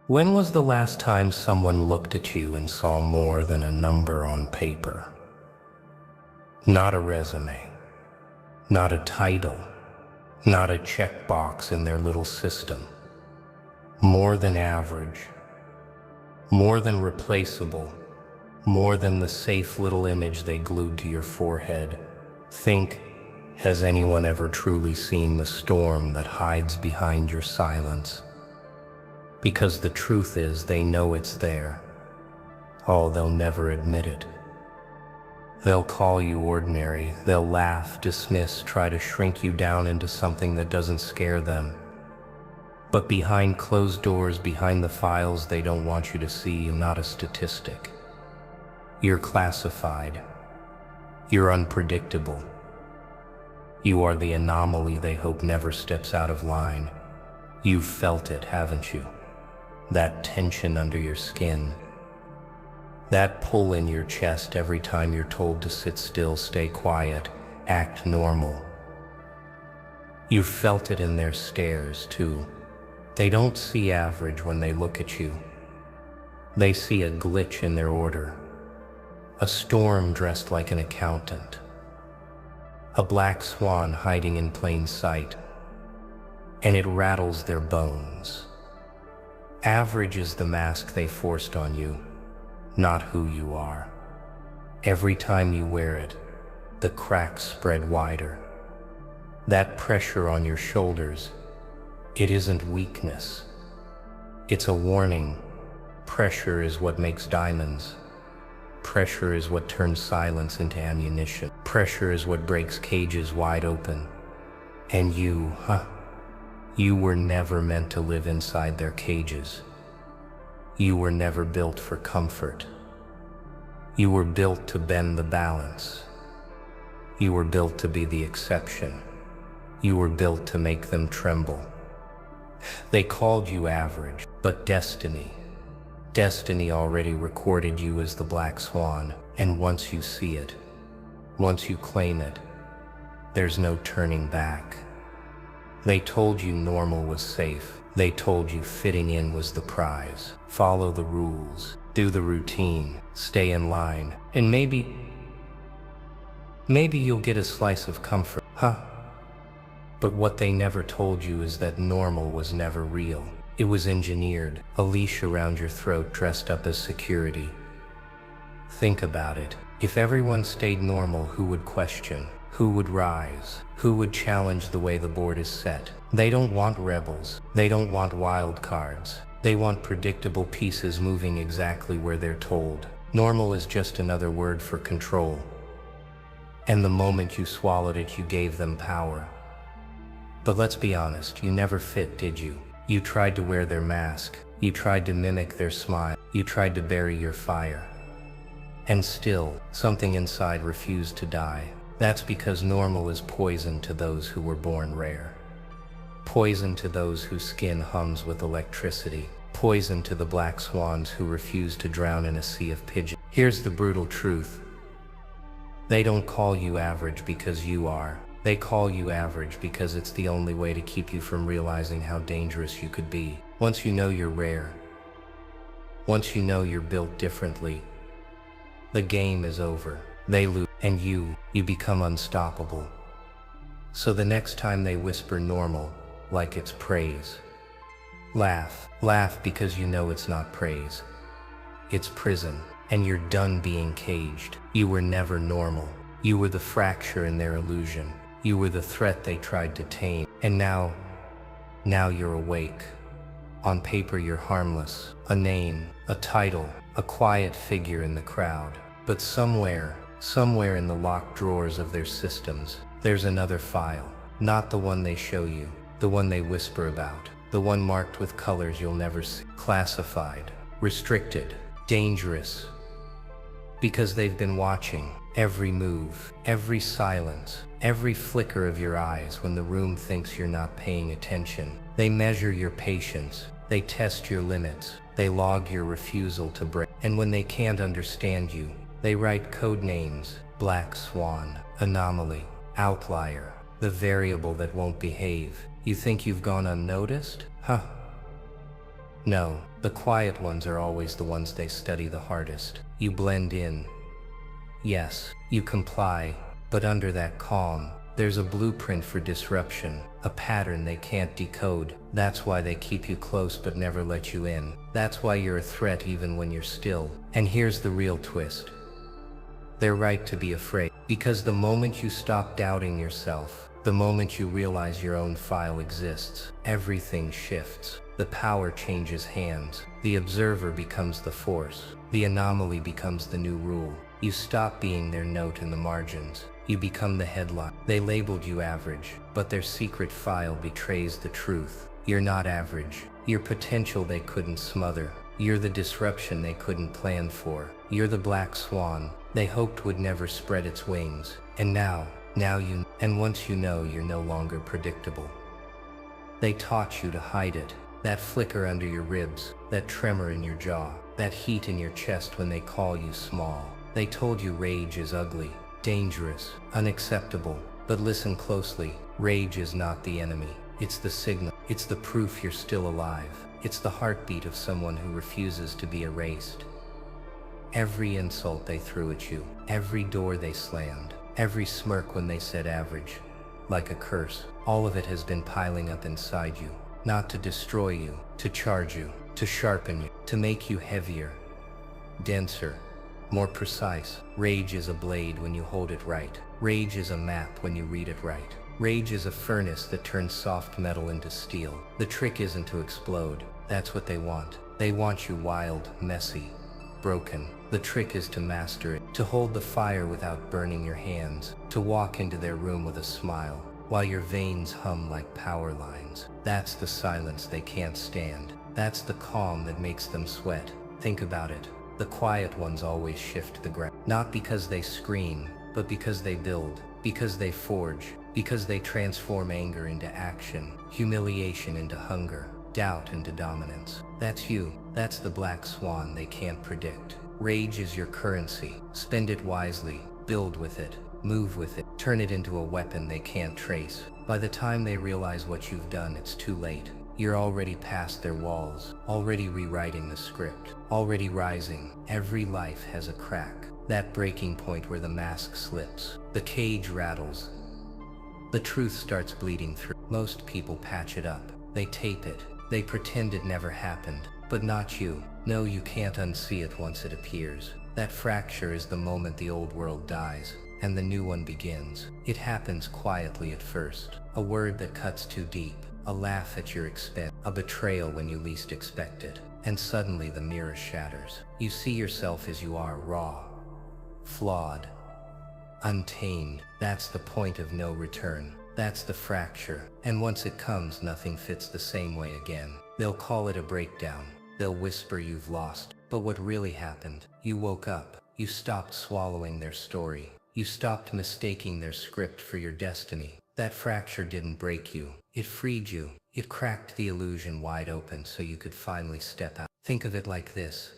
When was the last time someone looked at you and saw more than a number on paper? Not a resume, not a title, not a checkbox in their little system. More than average, more than replaceable, more than the safe little image they glued to your forehead. Think, has anyone ever truly seen the storm that hides behind your silence? Because the truth is, they know it's there. Oh, they'll never admit it. They'll call you ordinary. They'll laugh, dismiss, try to shrink you down into something that doesn't scare them. But behind closed doors, behind the files they don't want you to see, you're not a statistic. You're classified. You're unpredictable. You are the anomaly they hope never steps out of line. You've felt it, haven't you? That tension under your skin. That pull in your chest every time you're told to sit still, stay quiet, act normal. You've felt it in their stares, too. They don't see average when they look at you. They see a glitch in their order. A storm dressed like an accountant. A black swan hiding in plain sight. And it rattles their bones. Average is the mask they forced on you, not who you are. Every time you wear it, the cracks spread wider. That pressure on your shoulders, it isn't weakness. It's a warning. Pressure is what makes diamonds. Pressure is what turns silence into ammunition. Pressure is what breaks cages wide open. And you, you were never meant to live inside their cages. You were never built for comfort. You were built to bend the balance. You were built to be the exception. You were built to make them tremble. They called you average, but destiny already recorded you as the black swan, and once you see it, once you claim it, there's no turning back. They told you normal was safe. They told you fitting in was the prize. Follow the rules, do the routine, stay in line, and maybe you'll get a slice of comfort, But what they never told you is that normal was never real. It was engineered, a leash around your throat dressed up as security. Think about it. If everyone stayed normal, who would question? Who would rise? Who would challenge the way the board is set? They don't want rebels. They don't want wild cards. They want predictable pieces moving exactly where they're told. Normal is just another word for control. And the moment you swallowed it, you gave them power. But let's be honest, you never fit, did you? You tried to wear their mask. You tried to mimic their smile. You tried to bury your fire. And still, something inside refused to die. That's because normal is poison to those who were born rare. Poison to those whose skin hums with electricity. Poison to the black swans who refuse to drown in a sea of pigeons. Here's the brutal truth. They don't call you average because you are. They call you average because it's the only way to keep you from realizing how dangerous you could be. Once you know you're rare, once you know you're built differently, the game is over. They lose, and you become unstoppable. So the next time they whisper normal, like it's praise, laugh. Laugh because you know it's not praise. It's prison, and you're done being caged. You were never normal. You were the fracture in their illusion. You were the threat they tried to tame. And now you're awake. On paper you're harmless. A name, a title, a quiet figure in the crowd. But somewhere in the locked drawers of their systems, there's another file. Not the one they show you, the one they whisper about, the one marked with colors you'll never see. Classified, restricted, dangerous. Because they've been watching every move, every silence, every flicker of your eyes when the room thinks you're not paying attention. They measure your patience, they test your limits, they log your refusal to break. And when they can't understand you, they write code names: Black Swan, Anomaly, Outlier, the variable that won't behave. You think you've gone unnoticed? No, the quiet ones are always the ones they study the hardest. You blend in. Yes, you comply, but under that calm, there's a blueprint for disruption, a pattern they can't decode. That's why they keep you close but never let you in. That's why you're a threat even when you're still. And here's the real twist. They're right to be afraid, because the moment you stop doubting yourself, the moment you realize your own file exists, everything shifts. The power changes hands. The observer becomes the force. The anomaly becomes the new rule. You stop being their note in the margins. You become the headline. They labeled you average, but their secret file betrays the truth. You're not average. You're potential they couldn't smother. You're the disruption they couldn't plan for. You're the black swan they hoped would never spread its wings. And now you, and once you know, you're no longer predictable. They taught you to hide it. That flicker under your ribs, that tremor in your jaw, that heat in your chest when they call you small. They told you rage is ugly, dangerous, unacceptable. But listen closely, rage is not the enemy. It's the signal. It's the proof you're still alive. It's the heartbeat of someone who refuses to be erased. Every insult they threw at you, every door they slammed, every smirk when they said average, like a curse, all of it has been piling up inside you. Not to destroy you, to charge you, to sharpen you, to make you heavier, denser, more precise. Rage is a blade when you hold it right. Rage is a map when you read it right. Rage is a furnace that turns soft metal into steel. The trick isn't to explode. That's what they want. They want you wild, messy, broken. The trick is to master it, to hold the fire without burning your hands, to walk into their room with a smile, while your veins hum like power lines. That's the silence they can't stand. That's the calm that makes them sweat. Think about it. The quiet ones always shift the ground. Not because they scream, but because they build, because they forge, because they transform anger into action, humiliation into hunger, doubt into dominance. That's you. That's the black swan they can't predict. Rage is your currency. Spend it wisely. Build with it. Move with it. Turn it into a weapon they can't trace. By the time they realize what you've done, it's too late. You're already past their walls, already rewriting the script, already rising. Every life has a crack. That breaking point where the mask slips, the cage rattles, the truth starts bleeding through. Most people patch it up. They tape it. They pretend it never happened. But not you. No, you can't unsee it once it appears. That fracture is the moment the old world dies and the new one begins. It happens quietly at first. A word that cuts too deep, a laugh at your expense, a betrayal when you least expect it. And suddenly the mirror shatters. You see yourself as you are, raw, flawed, untamed. That's the point of no return. That's the fracture. And once it comes, nothing fits the same way again. They'll call it a breakdown. They'll whisper you've lost. But what really happened? You woke up. You stopped swallowing their story. You stopped mistaking their script for your destiny. That fracture didn't break you. It freed you. It cracked the illusion wide open so you could finally step out. Think of it like this.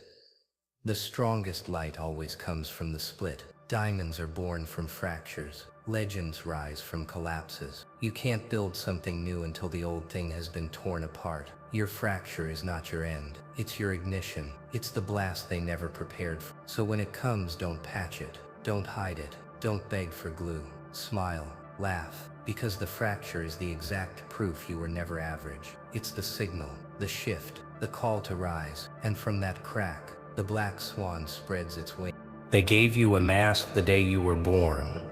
The strongest light always comes from the split. Diamonds are born from fractures. Legends rise from collapses. You can't build something new until the old thing has been torn apart. Your fracture is not your end. It's your ignition. It's the blast they never prepared for. So when it comes, don't patch it. Don't hide it. Don't beg for glue. Smile. Laugh. Because the fracture is the exact proof you were never average. It's the signal, the shift, the call to rise. And from that crack, the black swan spreads its wings. They gave you a mask the day you were born.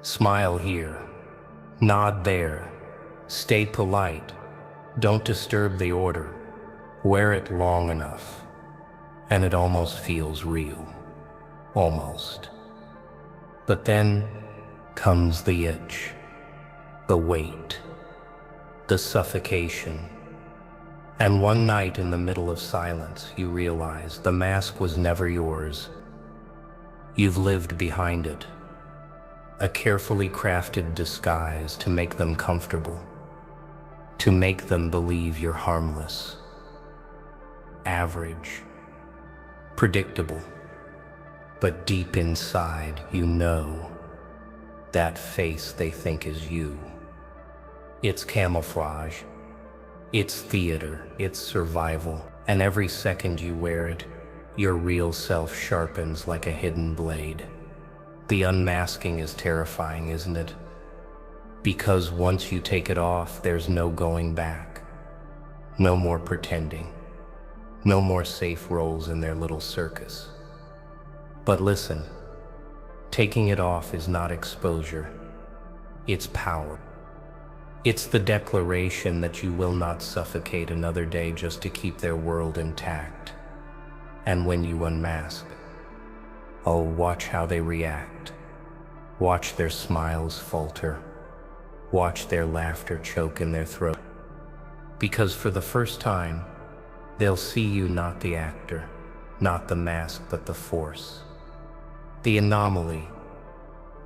Smile here. Nod there. Stay polite. Don't disturb the order. Wear it long enough, and it almost feels real. Almost. But then comes the itch, the weight, the suffocation. And one night in the middle of silence, you realize the mask was never yours. You've lived behind it. A carefully crafted disguise to make them comfortable, to make them believe you're harmless, average, predictable. But deep inside, you know that face they think is you. It's camouflage. It's theater, it's survival, and every second you wear it, your real self sharpens like a hidden blade. The unmasking is terrifying, isn't it? Because once you take it off, there's no going back. No more pretending. No more safe roles in their little circus. But listen, taking it off is not exposure. It's power. It's the declaration that you will not suffocate another day just to keep their world intact. And when you unmask, oh, watch how they react. Watch their smiles falter. Watch their laughter choke in their throat. Because for the first time, they'll see you not the actor, not the mask, but the force. The anomaly,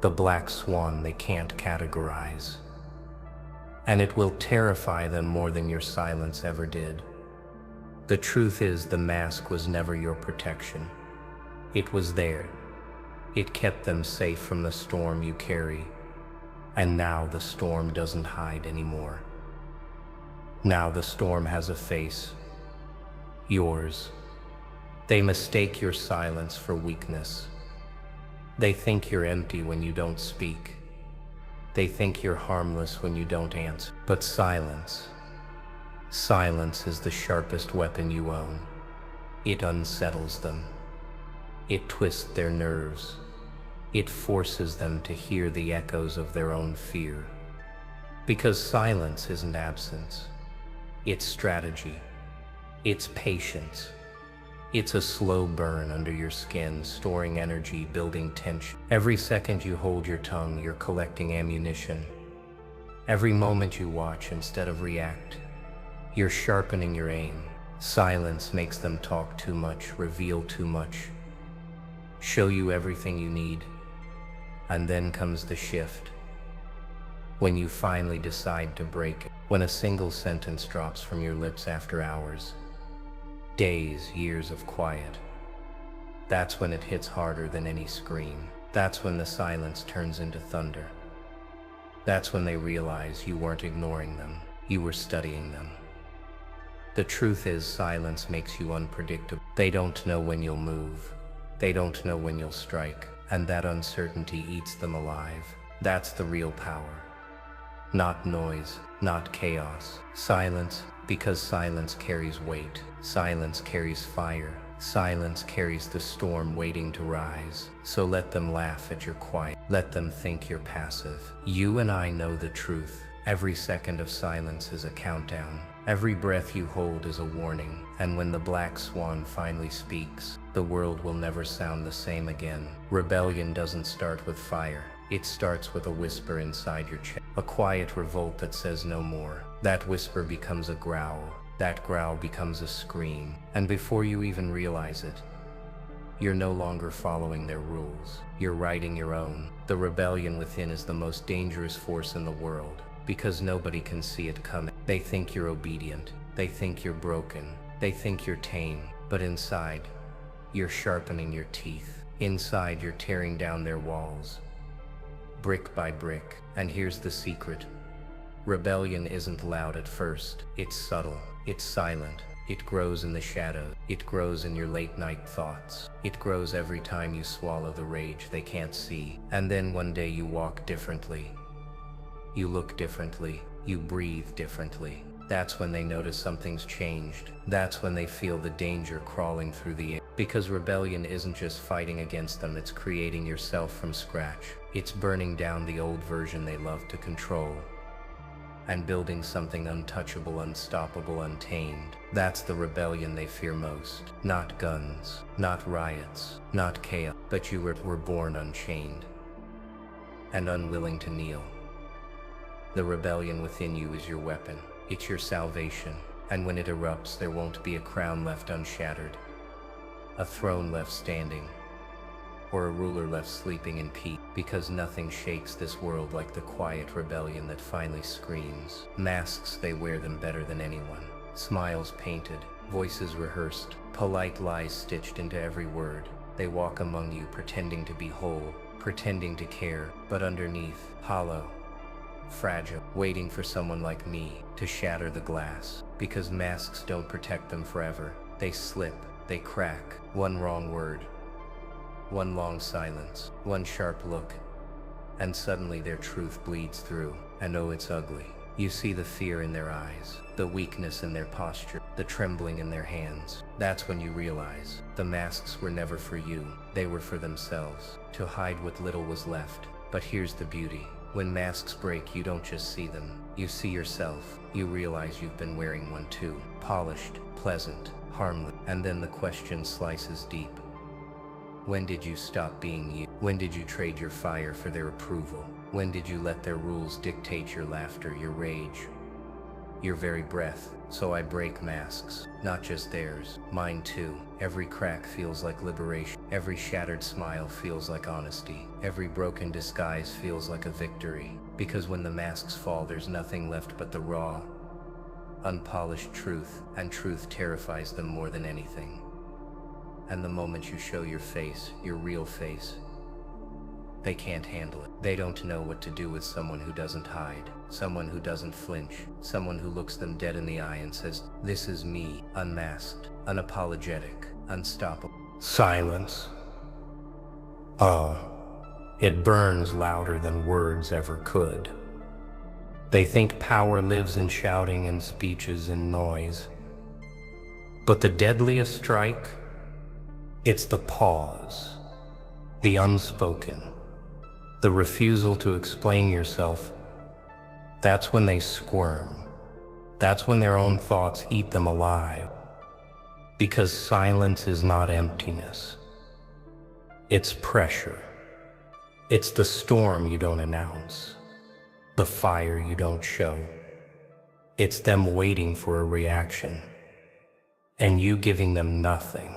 the black swan they can't categorize. And it will terrify them more than your silence ever did. The truth is, the mask was never your protection. It was there. It kept them safe from the storm you carry. And now the storm doesn't hide anymore. Now the storm has a face. Yours. They mistake your silence for weakness. They think you're empty when you don't speak. They think you're harmless when you don't answer. But silence is the sharpest weapon you own. It unsettles them. It twists their nerves. It forces them to hear the echoes of their own fear. Because silence isn't absence. It's strategy. It's patience. It's a slow burn under your skin, storing energy, building tension. Every second you hold your tongue, you're collecting ammunition. Every moment you watch instead of react, you're sharpening your aim. Silence makes them talk too much, reveal too much, show you everything you need. And then comes the shift. When you finally decide to break it. When a single sentence drops from your lips after hours, days, years of quiet. That's when it hits harder than any scream. That's when the silence turns into thunder. That's when they realize you weren't ignoring them, you were studying them. The truth is, silence makes you unpredictable. They don't know when you'll move. They don't know when you'll strike. And that uncertainty eats them alive. That's the real power. Not noise, not chaos. Silence, because silence carries weight. Silence carries fire. Silence carries the storm waiting to rise. So let them laugh at your quiet. Let them think you're passive. You and I know the truth. Every second of silence is a countdown. Every breath you hold is a warning. And when the black swan finally speaks, the world will never sound the same again. Rebellion doesn't start with fire. It starts with a whisper inside your chest. A quiet revolt that says no more. That whisper becomes a growl. That growl becomes a scream. And before you even realize it, you're no longer following their rules. You're writing your own. The rebellion within is the most dangerous force in the world, because nobody can see it coming. They think you're obedient. They think you're broken. They think you're tame. But inside, you're sharpening your teeth. Inside, you're tearing down their walls, brick by brick. And here's the secret. Rebellion isn't loud at first. It's subtle. It's silent. It grows in the shadows. It grows in your late night thoughts. It grows every time you swallow the rage they can't see. And then one day you walk differently. You look differently. You breathe differently. That's when they notice something's changed. That's when they feel the danger crawling through the air. Because rebellion isn't just fighting against them, it's creating yourself from scratch. It's burning down the old version they love to control and building something untouchable, unstoppable, untamed. That's the rebellion they fear most. Not guns, not riots, not chaos, but you were born unchained and unwilling to kneel. The rebellion within you is your weapon. It's your salvation. And when it erupts, there won't be a crown left unshattered, a throne left standing, or a ruler left sleeping in peace. Because nothing shakes this world like the quiet rebellion that finally screams. Masks, they wear them better than anyone. Smiles painted, voices rehearsed, polite lies stitched into every word. They walk among you pretending to be whole, pretending to care, but underneath, hollow. fragile, waiting for someone like me to shatter the glass. Because masks don't protect them forever. They slip, they crack. One wrong word, one long silence, one sharp look, and suddenly their truth bleeds through. And oh, it's ugly. You see the fear in their eyes, the weakness in their posture, the trembling in their hands. That's when you realize the masks were never for you. They were for themselves, to hide what little was left. But here's the beauty. When masks break, you don't just see them. You see yourself. You realize you've been wearing one too. Polished, pleasant, harmless. And then the question slices deep. When did you stop being you? When did you trade your fire for their approval? When did you let their rules dictate your laughter, your rage, your very breath? So I break masks, not just theirs, mine too. Every crack feels like liberation. Every shattered smile feels like honesty. Every broken disguise feels like a victory. Because when the masks fall, there's nothing left but the raw, unpolished truth, and truth terrifies them more than anything. And the moment you show your face, your real face, they can't handle it. They don't know what to do with someone who doesn't hide, someone who doesn't flinch, someone who looks them dead in the eye and says, "This is me," unmasked, unapologetic, unstoppable. Silence. It burns louder than words ever could. They think power lives in shouting and speeches and noise. But the deadliest strike, it's the pause, the unspoken, the refusal to explain yourself. That's when they squirm. That's when their own thoughts eat them alive. Because silence is not emptiness. It's pressure. It's the storm you don't announce, the fire you don't show. It's them waiting for a reaction, and you giving them nothing.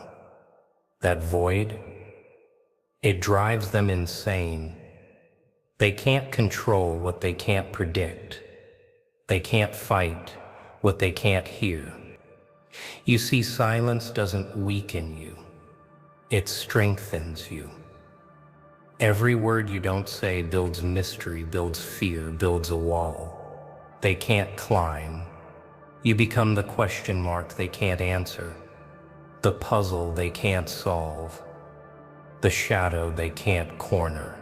That void, it drives them insane. They can't control what they can't predict. They can't fight what they can't hear. You see, silence doesn't weaken you. It strengthens you. Every word you don't say builds mystery, builds fear, builds a wall they can't climb. You become the question mark they can't answer, the puzzle they can't solve, the shadow they can't corner.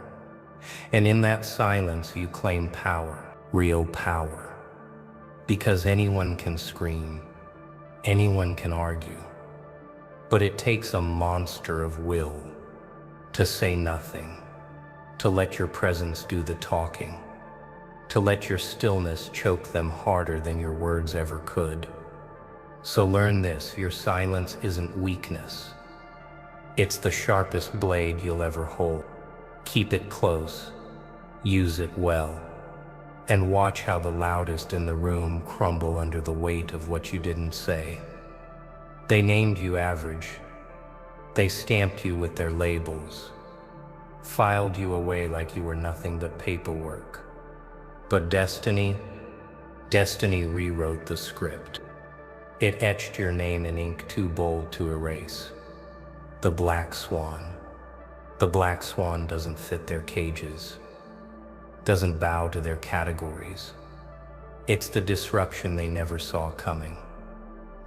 And in that silence you claim power, real power. Because anyone can scream, anyone can argue. But it takes a monster of will to say nothing, to let your presence do the talking, to let your stillness choke them harder than your words ever could. So learn this, your silence isn't weakness. It's the sharpest blade you'll ever hold. Keep it close, use it well, and watch how the loudest in the room crumble under the weight of what you didn't say. They named you average. They stamped you with their labels, filed you away like you were nothing but paperwork. But destiny rewrote the script. It etched your name in ink too bold to erase. The black swan. The black swan doesn't fit their cages, doesn't bow to their categories. It's the disruption they never saw coming.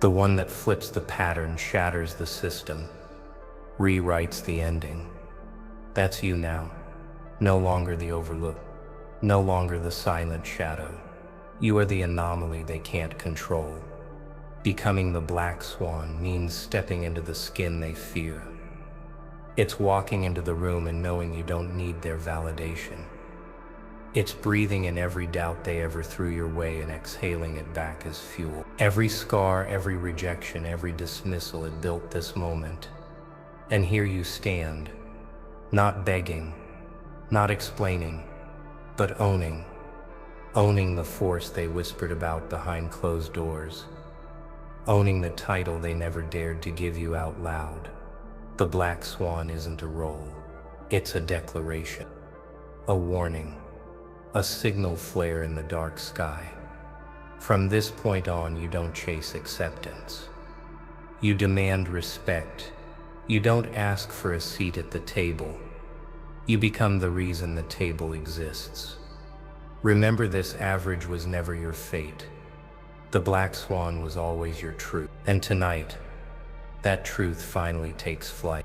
The one that flips the pattern, shatters the system, rewrites the ending. That's you now. No longer the overlooked, no longer the silent shadow. You are the anomaly they can't control. Becoming the black swan means stepping into the skin they fear. It's walking into the room and knowing you don't need their validation. It's breathing in every doubt they ever threw your way and exhaling it back as fuel. Every scar, every rejection, every dismissal had built this moment. And here you stand, not begging, not explaining, but owning the force they whispered about behind closed doors, owning the title they never dared to give you out loud. The black swan isn't a role, it's a declaration, a warning, a signal flare in the dark sky. From this point on, you don't chase acceptance. You demand respect. You don't ask for a seat at the table. You become the reason the table exists. Remember, this average was never your fate. The black swan was always your truth. And tonight, that truth finally takes flight.